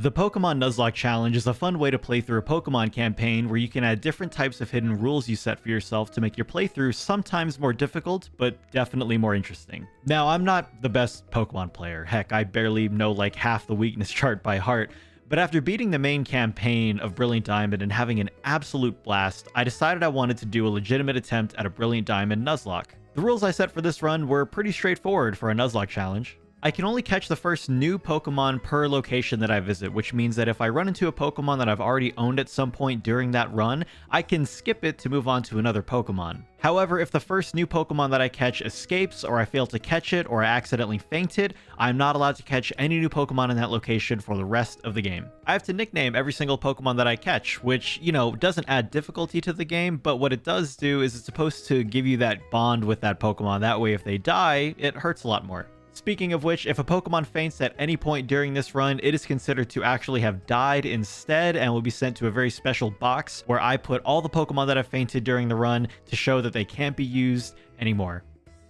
The Pokemon Nuzlocke Challenge is a fun way to play through a Pokemon campaign where you can add different types of hidden rules you set for yourself to make your playthrough sometimes more difficult, but definitely more interesting. Now, I'm not the best Pokemon player. Heck, I barely know like half the weakness chart by heart. But after beating the main campaign of Brilliant Diamond and having an absolute blast, I decided I wanted to do a legitimate attempt at a Brilliant Diamond Nuzlocke. The rules I set for this run were pretty straightforward for a Nuzlocke challenge. I can only catch the first new Pokemon per location that I visit, which means that if I run into a Pokemon that I've already owned at some point during that run, I can skip it to move on to another Pokemon. However, if the first new Pokemon that I catch escapes, or I fail to catch it, or I accidentally faint it, I'm not allowed to catch any new Pokemon in that location for the rest of the game. I have to nickname every single Pokemon that I catch, which, you know, doesn't add difficulty to the game, but what it does do is it's supposed to give you that bond with that Pokemon. That way, if they die, it hurts a lot more. Speaking of which, if a Pokemon faints at any point during this run, it is considered to actually have died instead and will be sent to a very special box where I put all the Pokemon that have fainted during the run to show that they can't be used anymore.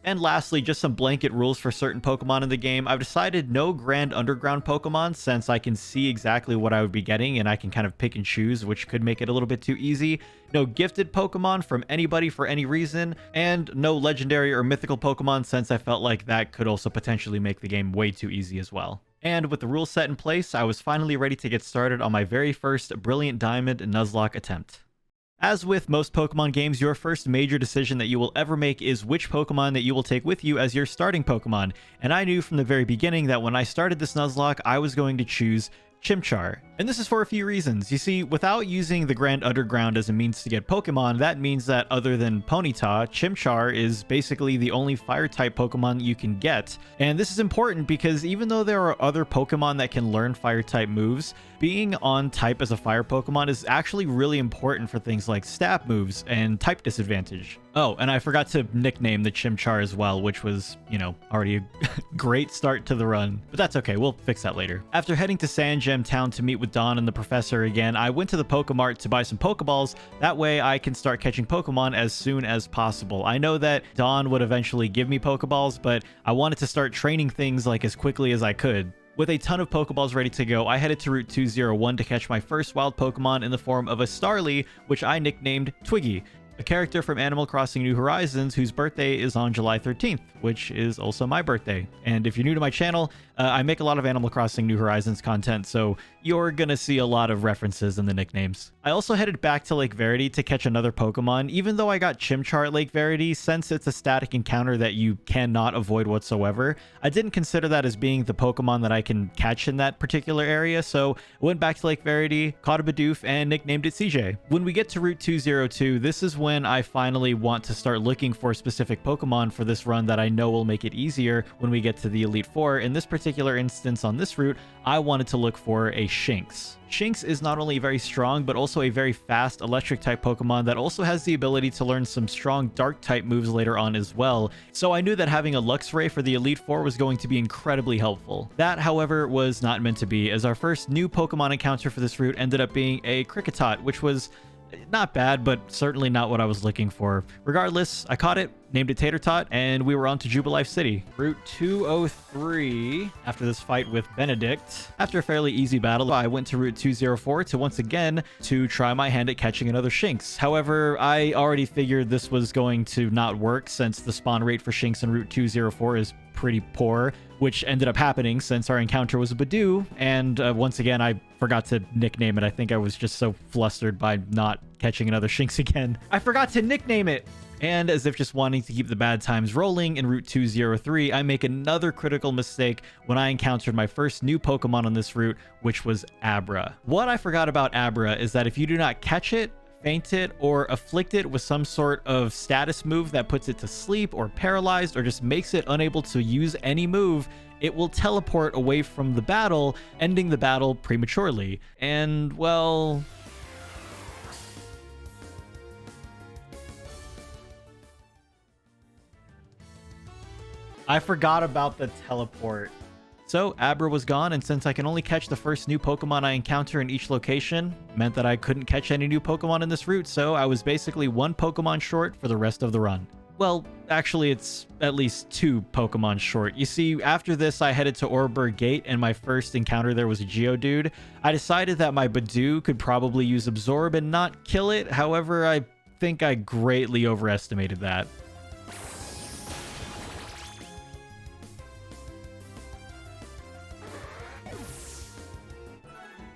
And lastly, just some blanket rules for certain Pokemon in the game. I've decided no Grand Underground Pokemon since I can see exactly what I would be getting and I can kind of pick and choose, which could make it a little bit too easy. No gifted Pokemon from anybody for any reason, and no legendary or mythical Pokemon since I felt like that could also potentially make the game way too easy as well. And with the rules set in place, I was finally ready to get started on my very first Brilliant Diamond Nuzlocke attempt. As with most Pokemon games, your first major decision that you will ever make is which Pokemon that you will take with you as your starting Pokemon. And I knew from the very beginning that when I started this Nuzlocke, I was going to choose Chimchar. And this is for a few reasons. You see, without using the Grand Underground as a means to get Pokemon, that means that other than Ponyta, Chimchar is basically the only Fire-type Pokemon you can get. And this is important because even though there are other Pokemon that can learn Fire-type moves, being on type as a Fire Pokemon is actually really important for things like stab moves and type disadvantage. Oh, and I forgot to nickname the Chimchar as well, which was, you know, already a great start to the run. But that's okay, we'll fix that later. After heading to Sand Gem Town to meet with Dawn and the Professor again, I went to the Pokemart to buy some Pokeballs. That way I can start catching Pokemon as soon as possible. I know that Dawn would eventually give me Pokeballs, but I wanted to start training things like as quickly as I could. With a ton of Pokeballs ready to go, I headed to Route 201 to catch my first wild Pokemon in the form of a Starly, which I nicknamed Twiggy, a character from Animal Crossing New Horizons whose birthday is on July 13th, which is also my birthday. And if you're new to my channel, I make a lot of Animal Crossing New Horizons content, so you're gonna see a lot of references in the nicknames. I also headed back to Lake Verity to catch another Pokemon. Even though I got Chimchar at Lake Verity, since it's a static encounter that you cannot avoid whatsoever, I didn't consider that as being the Pokemon that I can catch in that particular area, so I went back to Lake Verity, caught a Bidoof, and nicknamed it CJ. When we get to Route 202, this is when I finally want to start looking for specific Pokemon for this run that I know will make it easier when we get to the Elite Four. In this particular instance on this route, I wanted to look for a Shinx. Shinx is not only very strong, but also a very fast electric type Pokemon that also has the ability to learn some strong dark type moves later on as well. So I knew that having a Luxray for the Elite Four was going to be incredibly helpful. That, however, was not meant to be, as our first new Pokemon encounter for this route ended up being a Kricketot, which was not bad, but certainly not what I was looking for. Regardless, I caught it, named it Tater Tot, and we were on to Jubilife City. Route 203, after this fight with Benedict. After a fairly easy battle, I went to Route 204 to once again to try my hand at catching another Shinx. However, I already figured this was going to not work since the spawn rate for Shinx in Route 204 is pretty poor, which ended up happening since our encounter was a Badoo, and once again, I forgot to nickname it. I think I was just so flustered by not catching another Shinx again. I forgot to nickname it! And as if just wanting to keep the bad times rolling, in Route 203, I make another critical mistake when I encountered my first new Pokemon on this route, which was Abra. What I forgot about Abra is that if you do not catch it, faint it, or afflict it with some sort of status move that puts it to sleep or paralyzed or just makes it unable to use any move, it will teleport away from the battle, ending the battle prematurely. And, well, I forgot about the teleport. So Abra was gone, and since I can only catch the first new Pokemon I encounter in each location, meant that I couldn't catch any new Pokemon in this route, so I was basically one Pokemon short for the rest of the run. Well, actually, it's at least 2 Pokemon short. You see, after this, I headed to Oreburgh Gate, and my first encounter there was a Geodude. I decided that my Badoo could probably use Absorb and not kill it. However, I think I greatly overestimated that.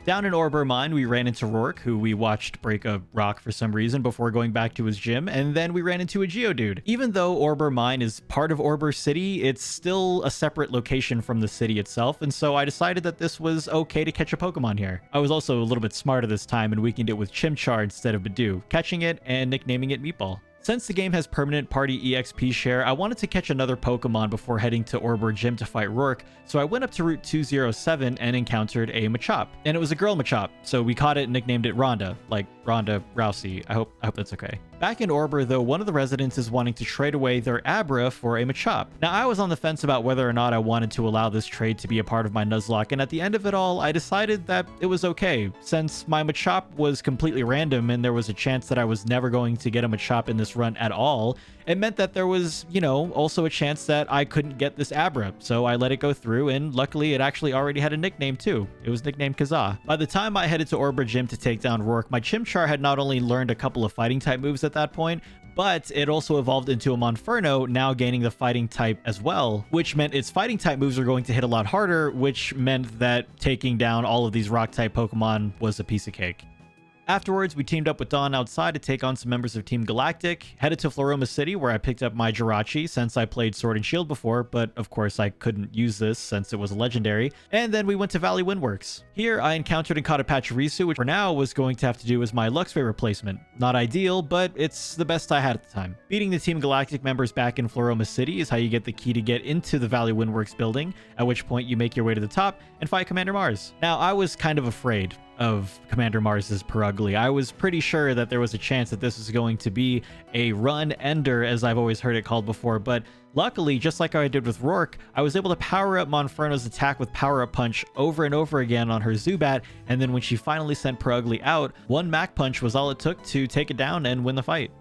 Down in Oreburgh Mine, we ran into Rourke, who we watched break a rock for some reason before going back to his gym, and then we ran into a Geodude. Even though Oreburgh Mine is part of Oreburgh City, it's still a separate location from the city itself, and so I decided that this was okay to catch a Pokemon here. I was also a little bit smarter this time and weakened it with Chimchar instead of Badoo, catching it and nicknaming it Meatball. Since the game has permanent party EXP share, I wanted to catch another Pokemon before heading to Oreburgh Gym to fight Rourke, so I went up to Route 207 and encountered a Machop. And it was a girl Machop, so we caught it and nicknamed it Rhonda, like Ronda Rousey. I hope that's okay. Back in Oreburgh, though, one of the residents is wanting to trade away their Abra for a Machop. Now, I was on the fence about whether or not I wanted to allow this trade to be a part of my Nuzlocke, and at the end of it all, I decided that it was okay. Since my Machop was completely random and there was a chance that I was never going to get a Machop in this run at all, it meant that there was, you know, also a chance that I couldn't get this Abra. So I let it go through, and luckily it actually already had a nickname too. It was nicknamed Kazaa. By the time I headed to Oreburgh Gym to take down Rourke, my Chimchar had not only learned a couple of fighting type moves at that point, but it also evolved into a Monferno, now gaining the fighting type as well, which meant its fighting type moves were going to hit a lot harder, which meant that taking down all of these rock type Pokemon was a piece of cake. Afterwards, we teamed up with Dawn outside to take on some members of Team Galactic, headed to Floroma City where I picked up my Jirachi since I played Sword and Shield before, but of course I couldn't use this since it was a legendary, and then we went to Valley Windworks. Here, I encountered and caught a Pachirisu, which for now was going to have to do as my Luxray replacement. Not ideal, but it's the best I had at the time. Beating the Team Galactic members back in Floroma City is how you get the key to get into the Valley Windworks building, at which point you make your way to the top and fight Commander Mars. Now, I was kind of afraid of Commander Mars's Perugly. I was pretty sure that there was a chance that this was going to be a run ender, as I've always heard it called before, but luckily, just like I did with Rourke, I was able to power up Monferno's attack with Power Up Punch over and over again on her Zubat, and then when she finally sent Perugly out, one Mach Punch was all it took to take it down and win the fight.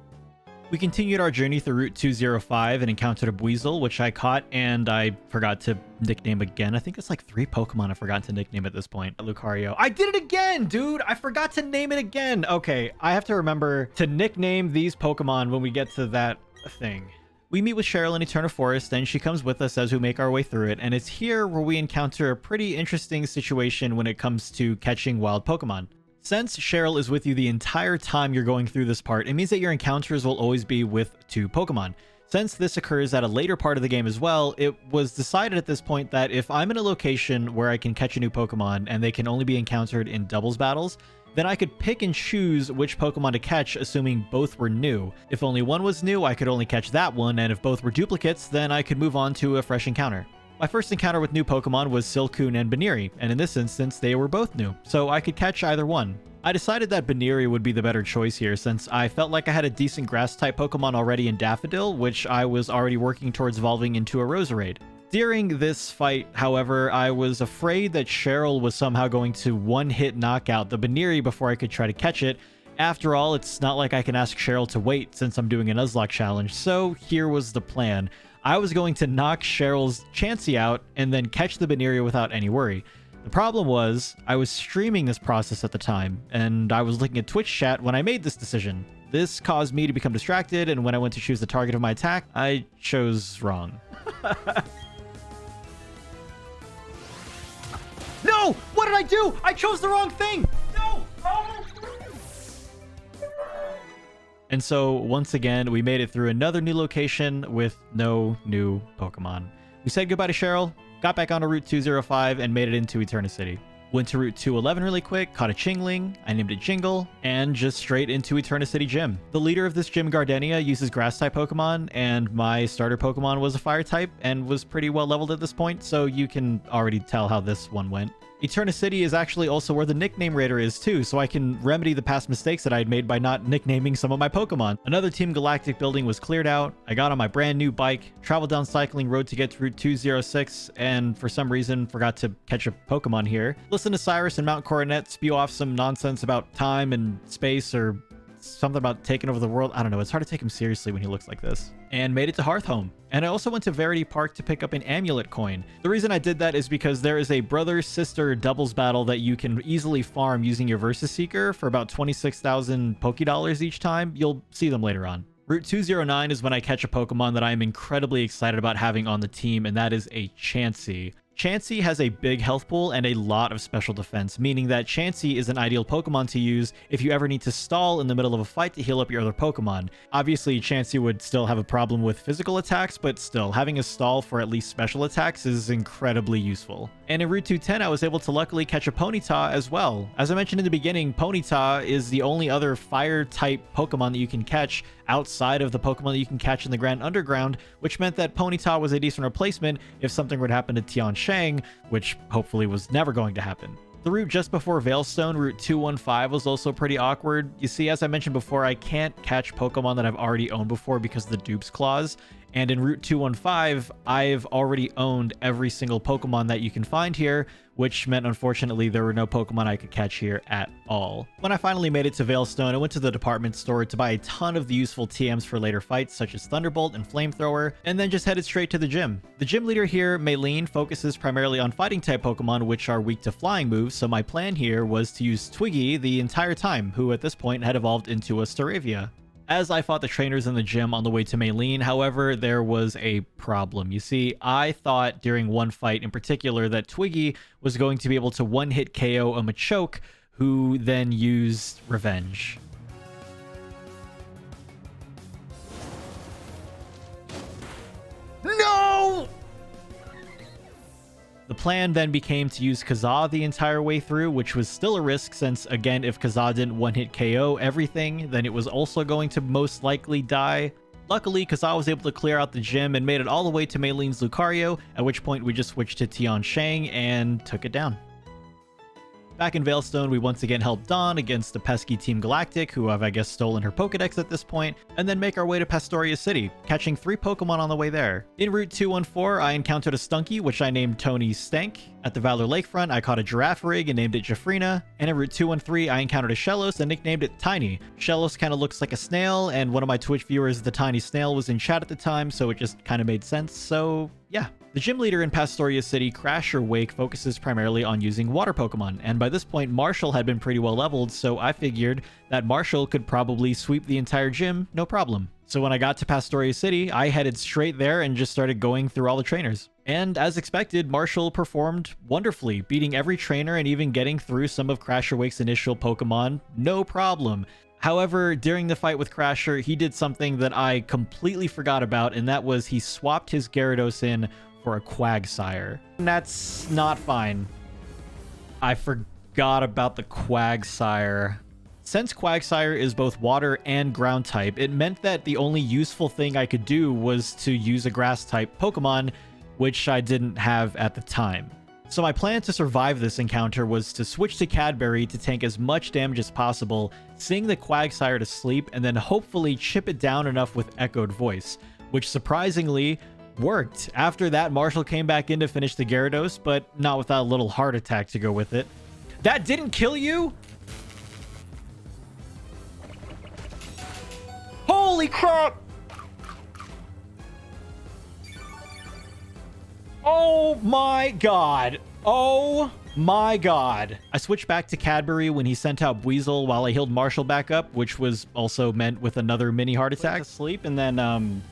We continued our journey through Route 205 and encountered a Buizel, which I caught and I forgot to nickname again. I think it's like 3 Pokemon I forgot to nickname at this point. Lucario. I did it again, dude! I forgot to name it again! Okay, I have to remember to nickname these Pokemon when we get to that thing. We meet with Cheryl in Eterna Forest, and she comes with us as we make our way through it, and it's here where we encounter a pretty interesting situation when it comes to catching wild Pokemon. Since Cheryl is with you the entire time you're going through this part, it means that your encounters will always be with 2 Pokemon. Since this occurs at a later part of the game as well, it was decided at this point that if I'm in a location where I can catch a new Pokemon and they can only be encountered in doubles battles, then I could pick and choose which Pokemon to catch, assuming both were new. If only one was new, I could only catch that one, and if both were duplicates, then I could move on to a fresh encounter. My first encounter with new Pokemon was Silcoon and Baneri, and in this instance, they were both new, so I could catch either one. I decided that Baneri would be the better choice here since I felt like I had a decent grass-type Pokemon already in Daffodil, which I was already working towards evolving into a Roserade. During this fight, however, I was afraid that Cheryl was somehow going to one-hit knock out the Baneri before I could try to catch it. After all, it's not like I can ask Cheryl to wait since I'm doing a Nuzlocke challenge, so here was the plan. I was going to knock Cheryl's Chansey out and then catch the Baneri without any worry. The problem was, I was streaming this process at the time, and I was looking at Twitch chat when I made this decision. This caused me to become distracted, and when I went to choose the target of my attack, I chose wrong. No! What did I do? I chose the wrong thing! No! Oh! And so, once again, we made it through another new location with no new Pokemon. We said goodbye to Cheryl, got back onto Route 205, and made it into Eterna City. Went to Route 211 really quick, caught a Chingling, I named it Jingle, and just straight into Eterna City Gym. The leader of this gym, Gardenia, uses Grass-type Pokemon, and my starter Pokemon was a Fire-type and was pretty well leveled at this point, so you can already tell how this one went. Eterna City is actually also where the nickname raider is too, so I can remedy the past mistakes that I had made by not nicknaming some of my Pokemon. Another Team Galactic building was cleared out, I got on my brand new bike, traveled down Cycling Road to get to Route 206, and for some reason forgot to catch a Pokemon here. Listen to Cyrus and Mount Coronet spew off some nonsense about time and space or something about taking over the world. I don't know. It's hard to take him seriously when he looks like this. And made it to Hearthhome. And I also went to Verity Park to pick up an amulet coin. The reason I did that is because there is a brother-sister doubles battle that you can easily farm using your Versus Seeker for about 26,000 Pokédollars each time. You'll see them later on. Route 209 is when I catch a Pokemon that I am incredibly excited about having on the team, and that is a Chansey. Chansey has a big health pool and a lot of special defense, meaning that Chansey is an ideal Pokemon to use if you ever need to stall in the middle of a fight to heal up your other Pokemon. Obviously, Chansey would still have a problem with physical attacks, but still, having a stall for at least special attacks is incredibly useful. And in Route 210, I was able to luckily catch a Ponyta as well. As I mentioned in the beginning, Ponyta is the only other fire-type Pokemon that you can catch outside of the Pokemon that you can catch in the Grand Underground, which meant that Ponyta was a decent replacement if something were to happen to Tianshang, which hopefully was never going to happen. The route just before Veilstone, Route 215, was also pretty awkward. You see, as I mentioned before, I can't catch Pokemon that I've already owned before because of the dupes clause. And in Route 215, I've already owned every single Pokemon that you can find here, which meant, unfortunately, there were no Pokemon I could catch here at all. When I finally made it to Veilstone, I went to the department store to buy a ton of the useful TMs for later fights, such as Thunderbolt and Flamethrower, and then just headed straight to the gym. The gym leader here, Maylene, focuses primarily on fighting-type Pokemon, which are weak to flying moves, so my plan here was to use Twiggy the entire time, who at this point had evolved into a Staravia. As I fought the trainers in the gym on the way to Maylene, however, there was a problem. You see, I thought during one fight in particular that Twiggy was going to be able to one-hit KO a Machoke, who then used Revenge. No! The plan then became to use Kazaa the entire way through, which was still a risk since, again, if Kazaa didn't one-hit KO everything, then it was also going to most likely die. Luckily, Kazaa was able to clear out the gym and made it all the way to Maylene's Lucario, at which point we just switched to Tianshang and took it down. Back in Veilstone, we once again helped Dawn against the pesky Team Galactic, who have, I guess, stolen her Pokedex at this point, and then make our way to Pastoria City, catching 3 Pokemon on the way there. In Route 214, I encountered a Stunky, which I named Tony Stank. At the Valor Lakefront, I caught a Girafarig and named it Jafrina. And in Route 213, I encountered a Shellos and nicknamed it Tiny. Shellos kind of looks like a snail, and one of my Twitch viewers, the Tiny Snail, was in chat at the time, so it just kind of made sense, so yeah. The gym leader in Pastoria City, Crasher Wake, focuses primarily on using water Pokemon, and by this point Marshall had been pretty well leveled, so I figured that Marshall could probably sweep the entire gym, no problem. So when I got to Pastoria City, I headed straight there and just started going through all the trainers. And as expected, Marshall performed wonderfully, beating every trainer and even getting through some of Crasher Wake's initial Pokemon, no problem. However, during the fight with Crasher, he did something that I completely forgot about, and that was he swapped his Gyarados in for a Quagsire. That's not fine. I forgot about the Quagsire. Since Quagsire is both water and ground type, it meant that the only useful thing I could do was to use a grass type Pokemon, which I didn't have at the time. So my plan to survive this encounter was to switch to Cadbury to tank as much damage as possible, sing the Quagsire to sleep, and then hopefully chip it down enough with Echoed Voice, which surprisingly worked. After that, Marshall came back in to finish the Gyarados, but not without a little heart attack to go with it. That didn't kill you? Holy crap! Oh my god. Oh my god. I switched back to Cadbury when he sent out Buizel while I healed Marshall back up, which was also meant with another mini heart attack. Sleep and then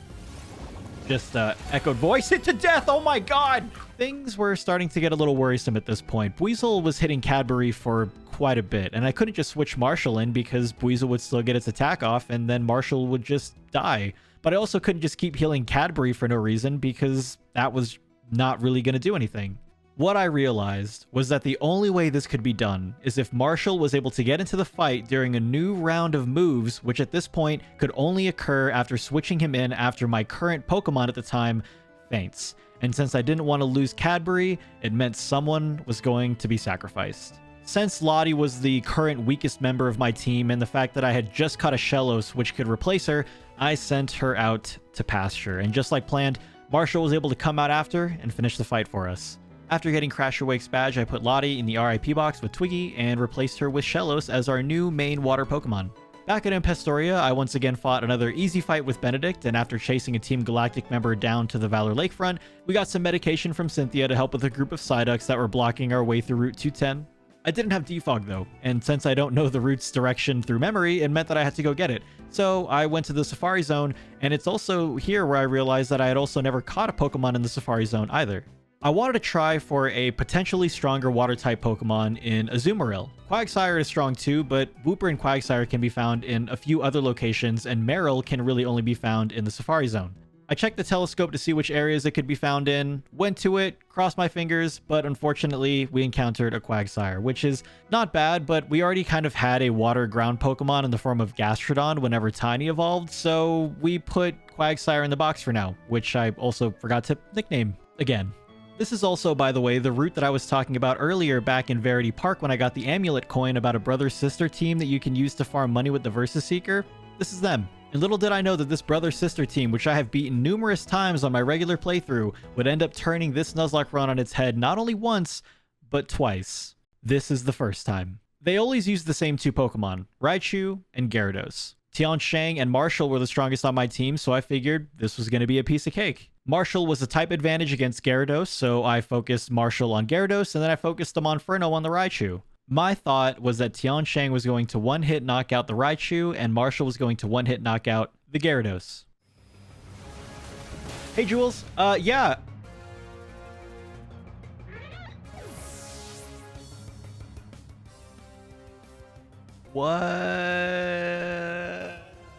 just Echoed Voice it to death. Oh my god. Things were starting to get a little worrisome at this point. Buizel was hitting Cadbury for quite a bit, and I couldn't just switch Marshall in because Buizel would still get its attack off and then Marshall would just die. But I also couldn't just keep healing Cadbury for no reason because that was not really going to do anything. What I realized was that the only way this could be done is if Marshall was able to get into the fight during a new round of moves, which at this point could only occur after switching him in after my current Pokemon at the time faints. And since I didn't want to lose Cadbury, it meant someone was going to be sacrificed. Since Lottie was the current weakest member of my team and the fact that I had just caught a Shellos which could replace her, I sent her out to pasture. And just like planned, Marshall was able to come out after and finish the fight for us. After getting Crasher Wake's badge, I put Lottie in the RIP box with Twiggy and replaced her with Shellos as our new main water Pokemon. Back at Impestoria, I once again fought another easy fight with Benedict, and after chasing a Team Galactic member down to the Valor Lakefront, we got some medication from Cynthia to help with a group of Psyducks that were blocking our way through Route 210. I didn't have defog though, and since I don't know the route's direction through memory, it meant that I had to go get it. So I went to the Safari Zone, and it's also here where I realized that I had also never caught a Pokemon in the Safari Zone either. I wanted to try for a potentially stronger water-type Pokemon in Azumarill. Quagsire is strong too, but Wooper and Quagsire can be found in a few other locations, and Marill can really only be found in the Safari Zone. I checked the telescope to see which areas it could be found in, went to it, crossed my fingers, but unfortunately we encountered a Quagsire, which is not bad, but we already kind of had a water-ground Pokemon in the form of Gastrodon whenever Tiny evolved, so we put Quagsire in the box for now, which I also forgot to nickname again. This is also, by the way, the route that I was talking about earlier back in Verity Park when I got the amulet coin about a brother-sister team that you can use to farm money with the Versus Seeker. This is them. And little did I know that this brother-sister team, which I have beaten numerous times on my regular playthrough, would end up turning this Nuzlocke run on its head not only once, but twice. This is the first time. They always use the same two Pokemon, Raichu and Gyarados. Tianshang and Marshall were the strongest on my team, so I figured this was going to be a piece of cake. Marshall was a type advantage against Gyarados, so I focused Marshall on Gyarados, and then I focused him on Inferno on the Raichu. My thought was that Tianshang was going to one-hit knock out the Raichu, and Marshall was going to one-hit knock out the Gyarados. Hey, Jules. Yeah. What?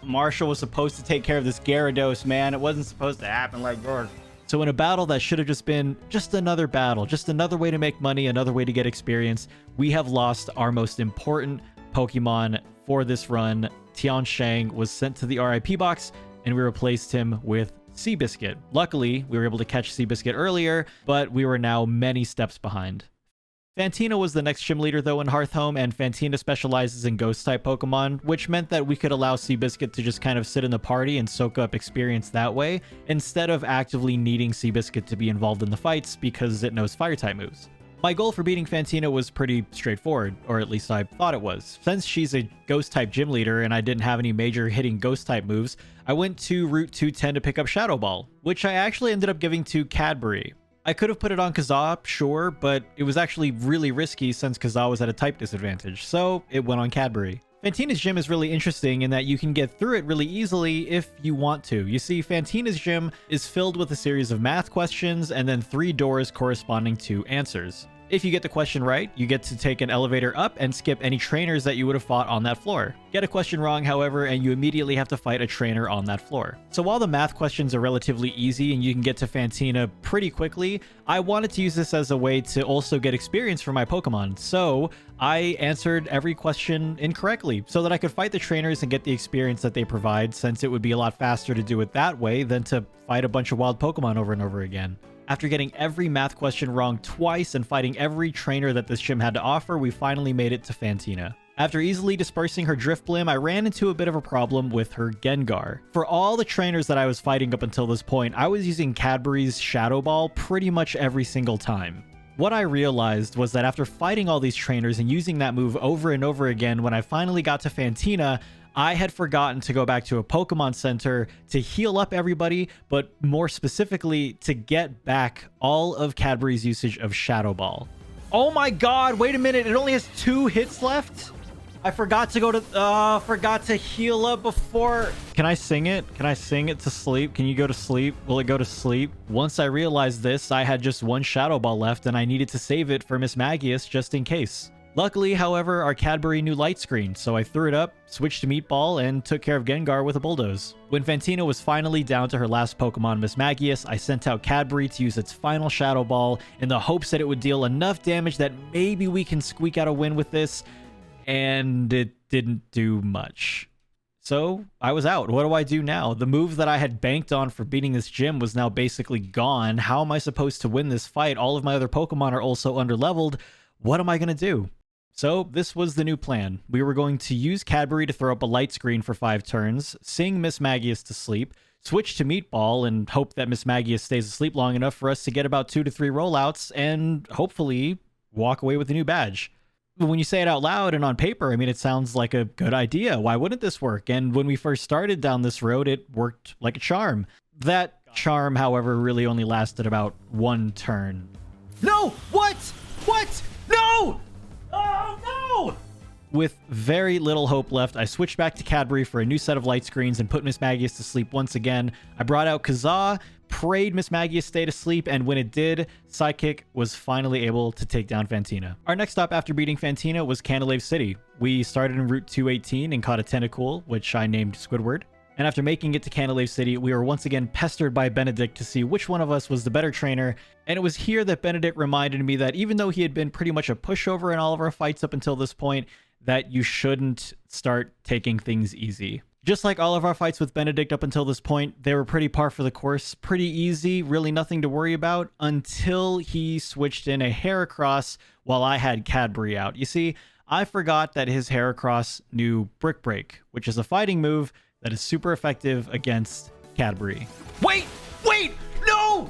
Marshall was supposed to take care of this Gyarados, man. It wasn't supposed to happen like that. So in a battle that should have just been just another battle, just another way to make money, another way to get experience, we have lost our most important Pokemon for this run. Tianshang was sent to the RIP box, and we replaced him with Seabiscuit. Luckily, we were able to catch Seabiscuit earlier, but we were now many steps behind. Fantina was the next gym leader though in Hearthhome, and Fantina specializes in ghost-type Pokemon, which meant that we could allow Seabiscuit to just kind of sit in the party and soak up experience that way, instead of actively needing Seabiscuit to be involved in the fights because it knows Fire-type moves. My goal for beating Fantina was pretty straightforward, or at least I thought it was. Since she's a ghost-type gym leader and I didn't have any major hitting ghost-type moves, I went to Route 210 to pick up Shadow Ball, which I actually ended up giving to Cadbury. I could have put it on Kazaa, sure, but it was actually really risky since Kazaa was at a type disadvantage, so it went on Cadbury. Fantina's gym is really interesting in that you can get through it really easily if you want to. You see, Fantina's gym is filled with a series of math questions and then 3 doors corresponding to answers. If you get the question right, you get to take an elevator up and skip any trainers that you would have fought on that floor. Get a question wrong, however, and you immediately have to fight a trainer on that floor. So while the math questions are relatively easy and you can get to Fantina pretty quickly, I wanted to use this as a way to also get experience for my Pokemon. So I answered every question incorrectly so that I could fight the trainers and get the experience that they provide, since it would be a lot faster to do it that way than to fight a bunch of wild Pokemon over and over again. After getting every math question wrong twice and fighting every trainer that this gym had to offer, we finally made it to Fantina. After easily dispersing her Drifblim, I ran into a bit of a problem with her Gengar. For all the trainers that I was fighting up until this point, I was using Cadbury's Shadow Ball pretty much every single time. What I realized was that after fighting all these trainers and using that move over and over again, when I finally got to Fantina, I had forgotten to go back to a Pokemon Center to heal up everybody, but more specifically, to get back all of Cadbury's usage of Shadow Ball. Oh my god, wait a minute, it only has 2 hits left? I forgot to go to, forgot to heal up before. Can I sing it? Can I sing it to sleep? Can you go to sleep? Will it go to sleep? Once I realized this, I had just 1 Shadow Ball left and I needed to save it for Miss Magius just in case. Luckily, however, our Cadbury knew Light Screen, so I threw it up, switched to Meatball, and took care of Gengar with a Bulldoze. When Fantina was finally down to her last Pokemon, Miss Magius, I sent out Cadbury to use its final Shadow Ball in the hopes that it would deal enough damage that maybe we can squeak out a win with this, and it didn't do much. So I was out. What do I do now? The move that I had banked on for beating this gym was now basically gone. How am I supposed to win this fight? All of my other Pokemon are also underleveled. What am I going to do? So this was the new plan. We were going to use Cadbury to throw up a Light Screen for 5 turns, sing Miss Magius to sleep, switch to Meatball, and hope that Miss Magius stays asleep long enough for us to get about 2 to 3 rollouts, and hopefully walk away with a new badge. When you say it out loud and on paper, I mean, it sounds like a good idea. Why wouldn't this work? And when we first started down this road, it worked like a charm. That charm, however, really only lasted about one turn. No! What? What? No! Oh, no! With very little hope left, I switched back to Cadbury for a new set of light screens and put Miss Magius to sleep once again. I brought out Kazaa, prayed Miss Magius stayed asleep, and when it did, Psychic was finally able to take down Fantina. Our next stop after beating Fantina was Candelave City. We started in Route 218 and caught a Tentacool, which I named Squidward. And after making it to Candelave City, we were once again pestered by Benedict to see which one of us was the better trainer, and it was here that Benedict reminded me that even though he had been pretty much a pushover in all of our fights up until this point, that you shouldn't start taking things easy. Just like all of our fights with Benedict up until this point, they were pretty par for the course, pretty easy, really nothing to worry about, until he switched in a Heracross while I had Cadbury out. You see, I forgot that his Heracross knew Brick Break, which is a fighting move that is super effective against Cadbury. Wait! No!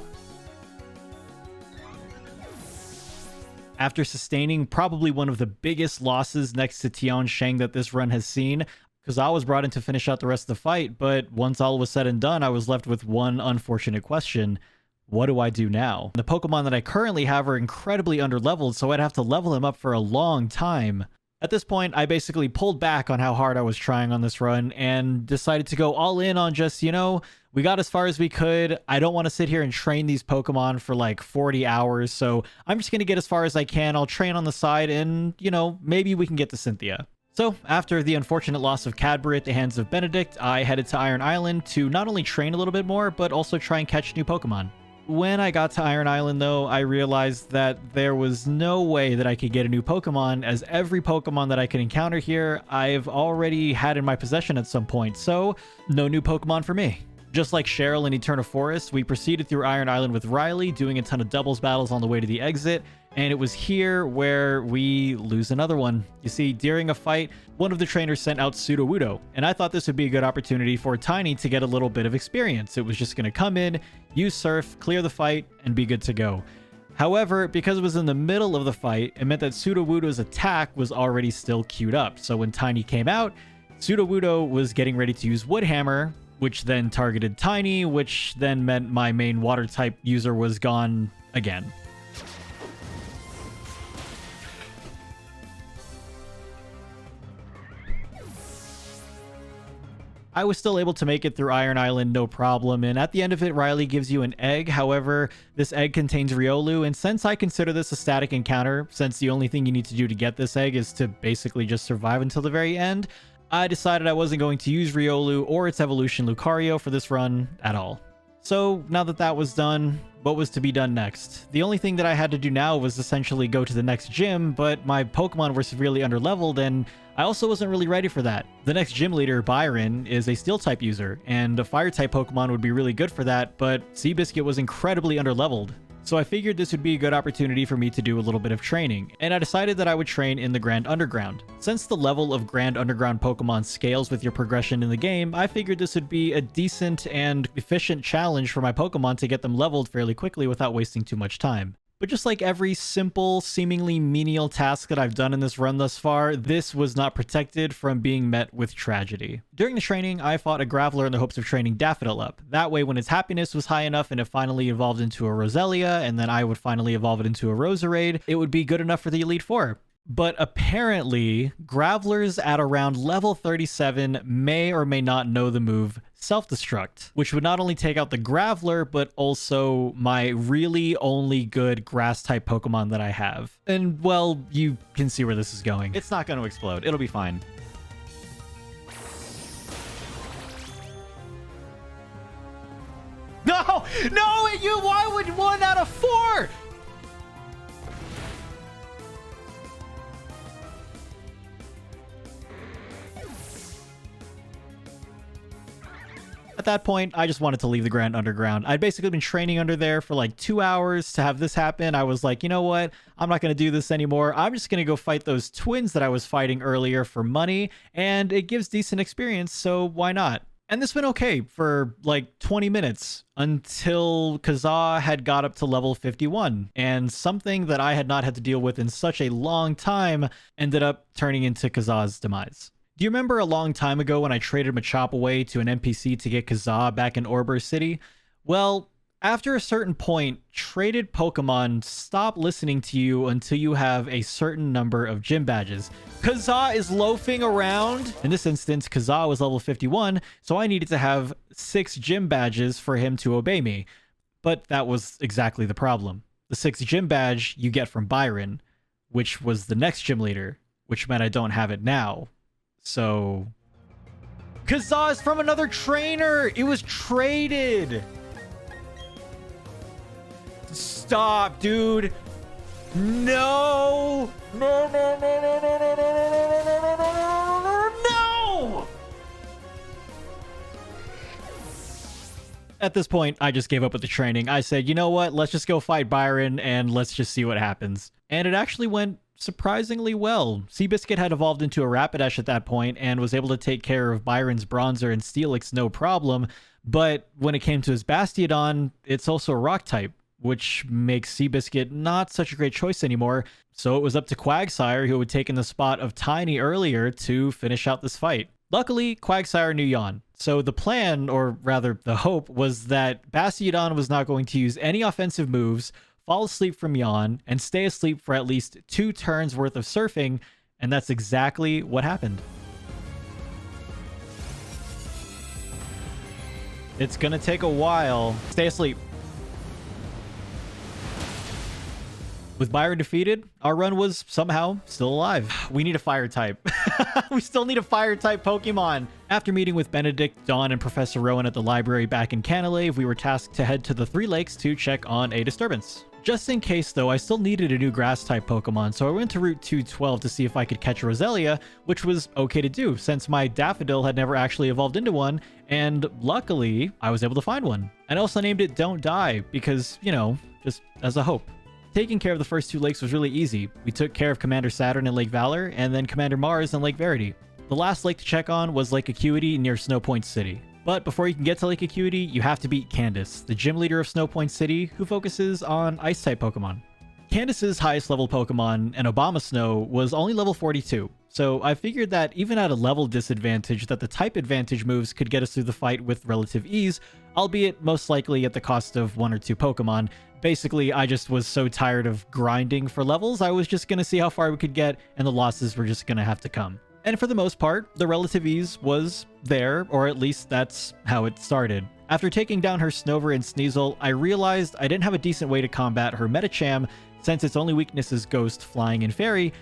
After sustaining probably one of the biggest losses next to Tian Sheng that this run has seen, Kazaa was brought in to finish out the rest of the fight, but once all was said and done, I was left with one unfortunate question. What do I do now? The Pokemon that I currently have are incredibly underleveled, so I'd have to level them up for a long time. At this point, I basically pulled back on how hard I was trying on this run and decided to go all in on just, we got as far as we could. I don't want to sit here and train these Pokemon for like 40 hours, so I'm just going to get as far as I can. I'll train on the side and, maybe we can get to Cynthia. So, after the unfortunate loss of Cadbury at the hands of Benedict, I headed to Iron Island to not only train a little bit more, but also try and catch new Pokemon. When I got to Iron Island, though, I realized that there was no way that I could get a new Pokemon, as every Pokemon that I could encounter here, I've already had in my possession at some point, so no new Pokemon for me. Just like Cheryl in Eterna Forest, we proceeded through Iron Island with Riley, doing a ton of doubles battles on the way to the exit, and it was here where we lose another one. You see, during a fight, one of the trainers sent out Sudowoodo, and I thought this would be a good opportunity for Tiny to get a little bit of experience. It was just going to come in, use Surf, clear the fight, and be good to go. However, because it was in the middle of the fight, it meant that Sudowoodo's attack was already still queued up. So when Tiny came out, Sudowoodo was getting ready to use Wood Hammer, which then targeted Tiny, which then meant my main water type user was gone again. I was still able to make it through Iron Island no problem, and at the end of it, Riley gives you an egg. However, this egg contains Riolu, and since I consider this a static encounter, since the only thing you need to do to get this egg is to basically just survive until the very end, I decided I wasn't going to use Riolu or its evolution Lucario for this run at all. So now that that was done, what was to be done next? The only thing that I had to do now was essentially go to the next gym, but my Pokemon were severely underleveled, and I also wasn't really ready for that. The next gym leader, Byron, is a Steel-type user, and a Fire-type Pokemon would be really good for that, but Seabiscuit was incredibly underleveled. So I figured this would be a good opportunity for me to do a little bit of training, and I decided that I would train in the Grand Underground. Since the level of Grand Underground Pokemon scales with your progression in the game, I figured this would be a decent and efficient challenge for my Pokemon to get them leveled fairly quickly without wasting too much time. But just like every simple, seemingly menial task that I've done in this run thus far, this was not protected from being met with tragedy. During the training, I fought a Graveler in the hopes of training Daffodil up. That way, when its happiness was high enough and it finally evolved into a Roselia, and then I would finally evolve it into a Roserade, it would be good enough for the Elite Four. But apparently, Gravelers at around level 37 may or may not know the move Self-Destruct, which would not only take out the Graveler, but also my really only good Grass-type Pokemon that I have. And, well, you can see where this is going. It's not going to explode. It'll be fine. No! No! Why would 1 out of 4? At that point, I just wanted to leave the Grand Underground. I'd basically been training under there for like 2 hours to have this happen. I was like, you know what? I'm not going to do this anymore. I'm just going to go fight those twins that I was fighting earlier for money, and it gives decent experience, so why not? And this went okay for like 20 minutes until Kazaa had got up to level 51. And something that I had not had to deal with in such a long time ended up turning into Kazaa's demise. Do you remember a long time ago when I traded Machop away to an NPC to get Kazaa back in Orber City? Well, after a certain point, traded Pokemon stop listening to you until you have a certain number of gym badges. Kazaa is loafing around. In this instance, Kazaa was level 51, so I needed to have 6 gym badges for him to obey me. But that was exactly the problem. The 6th gym badge you get from Byron, which was the next gym leader, which meant I don't have it now. So... Kazaa is from another trainer! It was traded! Stop, dude. No. No. At this point, I just gave up with the training. I said, you know what? Let's just go fight Byron and let's just see what happens. And it actually went surprisingly well. Seabiscuit had evolved into a Rapidash at that point and was able to take care of Byron's Bronzer and Steelix no problem. But when it came to his Bastiodon, it's also a rock type, which makes Seabiscuit not such a great choice anymore. So it was up to Quagsire, who had taken the spot of Tiny earlier, to finish out this fight. Luckily, Quagsire knew Yawn. So the plan, or rather the hope, was that Bastiodon was not going to use any offensive moves, fall asleep from Yawn, and stay asleep for at least 2 turns worth of surfing, and that's exactly what happened. It's gonna take a while. Stay asleep. With Byron defeated, our run was somehow still alive. We need a fire type. We still need a fire type Pokemon. After meeting with Benedict, Dawn, and Professor Rowan at the library back in Canalave, we were tasked to head to the 3 Lakes to check on a disturbance. Just in case though, I still needed a new grass type Pokemon, so I went to Route 212 to see if I could catch a Roselia, which was okay to do since my Daffodil had never actually evolved into one, and luckily I was able to find one. I also named it Don't Die because, you know, just as a hope. Taking care of the first 2 lakes was really easy. We took care of Commander Saturn in Lake Valor, and then Commander Mars in Lake Verity. The last lake to check on was Lake Acuity near Snow Point City. But before you can get to Lake Acuity, you have to beat Candace, the gym leader of Snow Point City, who focuses on Ice-type Pokemon. Candace's highest level Pokemon, an Obama Snow, was only level 42, so I figured that even at a level disadvantage that the type advantage moves could get us through the fight with relative ease, albeit most likely at the cost of 1 or 2 Pokemon. Basically, I just was so tired of grinding for levels, I was just gonna see how far we could get, and the losses were just gonna have to come. And for the most part, the relative ease was there, or at least that's how it started. After taking down her Snover and Sneasel, I realized I didn't have a decent way to combat her Medicham, since its only weakness is Ghost, Flying, and Fairy,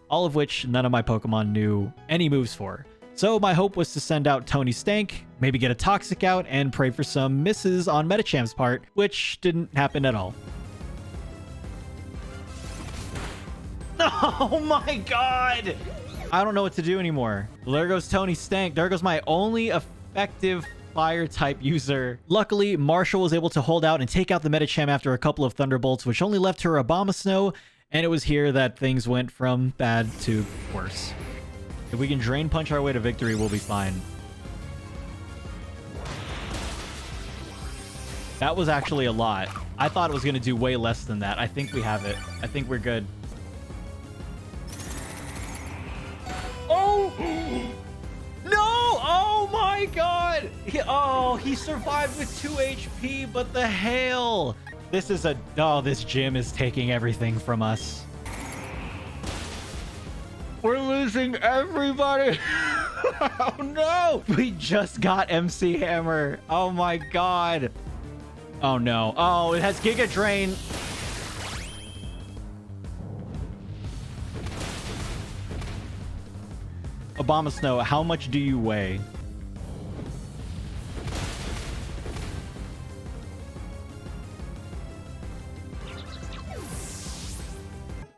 all of which none of my Pokemon knew any moves for. So my hope was to send out Tony Stank, maybe get a Toxic out, and pray for some misses on Medicham's part, which didn't happen at all. Oh my god! I don't know what to do anymore. Well, there goes Tony Stank. There goes my only effective fire type user. Luckily, Marshall was able to hold out and take out the Medicham after a couple of Thunderbolts, which only left her Abomasnow, and it was here that things went from bad to worse. If we can Drain Punch our way to victory, we'll be fine. That was actually a lot. I thought it was going to do way less than that. I think we have it. I think we're good. Oh! No! Oh my god! He survived with 2 HP, but the hail! This is a... Oh, this gym is taking everything from us. We're losing everybody! Oh no! We just got MC Hammer. Oh my god. Oh no. Oh, it has Giga Drain. Abomasnow, how much do you weigh?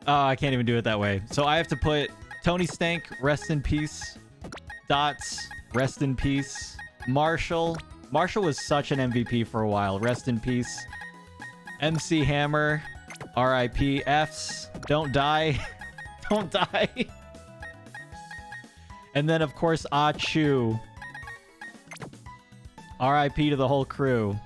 Oh, I can't even do it that way. So I have to put Tony Stank, rest in peace. Dots, rest in peace. Marshall. Marshall was such an MVP for a while. Rest in peace. MC Hammer. RIP. Fs. Don't die. Don't die. And then, of course, Achu. RIP to the whole crew.